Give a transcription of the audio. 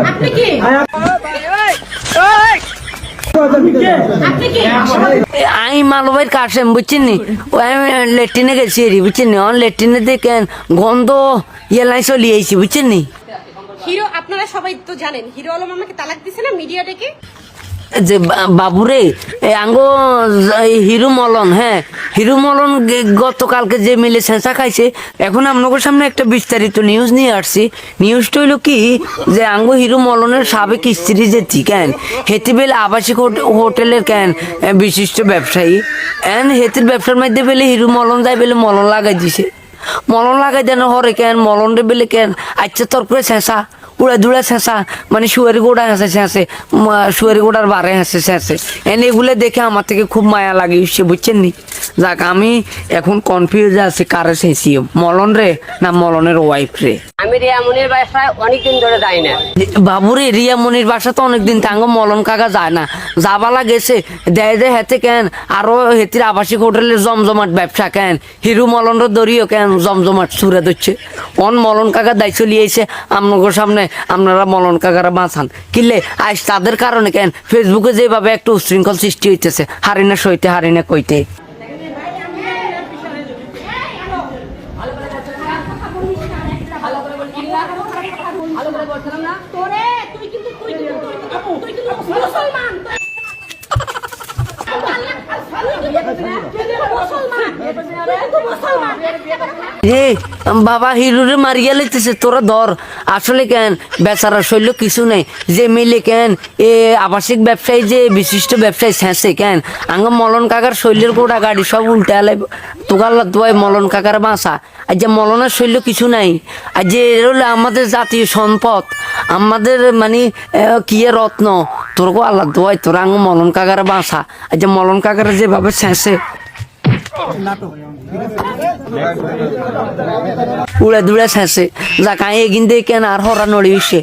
আপনি কি আমি মালবাইর কাশেম বুঝছেন নি আমি লেট্রিনে গেছি বুঝছেন নি লেট্রিনে দেখেন গন্ধ ইয়েলাই চলি আইছি বুঝছেন নি হিরো আপনারা সবাই তো জানেন হিরো আলম আমাকে তালাক দিছে না মিডিয়া ডেকে যে বাবুরে আঙ্গো হিরু মলন হ্যাঁ হিরু মলন গতকালকে যে মিলে সেঁচা খাইছে এখন আপনাদের সামনে একটা বিস্তারিত নিউজ নিয়ে আসছি নিউজটা হইলো কি যে আঙ্গো হিরু মলনের সাবেক স্ত্রী যে কেন হেতি বেলে আবাসিক হোটেলের কেন বিশিষ্ট ব্যবসায়ী এন হেতির ব্যবসার মধ্যে বেলে হিরু মলন যায় বেলে মলন লাগাই দিছে মলন লাগাই দেন হরে কেন মলন রে বেলে কেন আচ্ছা তোর করে শেষা উড়া দুড়া শেষা মানে শুয়ারি গোড়া হেসে শেষে শুয়ারি গোড়ার বারে হেসে শেষে এনে এগুলো দেখে আমার থেকে খুব মায়া লাগিয়েছে বুঝছেন নি যাক আমি এখন কনফিউজ আছি কারে শেষি মলন রে না মলনের ওয়াইফ রে আমি রিয়ামনির বাসায় অনেকদিন ধরে যাই না বাবুরে রিয়ামনির বাসা তো অনেকদিন তাঙ্গ মলন কাকা যায় না যাবালা গেছে দেয় যে হেতে কেন আরো হেতির আবাসিক হোটেলের জমজমাট ব্যবসা কেন হিরু মলনর দরিও কেন জমজমাট সুরে দিচ্ছে অন মলন কাকা দায় চলিয়েছে আপনার সামনে আপনারা মলন কাকারা বাঁচান কিনলে আজ তাদের কারণে কেন ফেসবুকে যেভাবে একটা উশৃঙ্খল সৃষ্টি হইতেছে হারিনা সইতে হারিনা কইতে বাবা হিরুরে মারিয়া লেগতেছে তোরা ধর আসলে কেন বেচারা শৈল কিছু নেই যে মিলে কেন এ আবাসিক ব্যবসায়ী যে বিশিষ্ট ব্যবসায়ী শেষে কেন আঙ্গ মলন কাকার শৈলের গোড়া গাড়ি সব উল্টে আলাই তোকাল্লা দোয়াই মলন কাকার বাসা আর যে মলনের শৈল কিছু নাই আর যে হলো আমাদের জাতীয় সম্পদ আমাদের মানে কি রত্ন তোর গো আল্লাহ দোয়াই তোর আঙ্গ মলন কাকার বাসা আর যে মলন কাকার যেভাবে শেষে উড়ে দুড়ে শেষে যাক এগিন দিয়ে কেন আর হরা নড়িয়েছে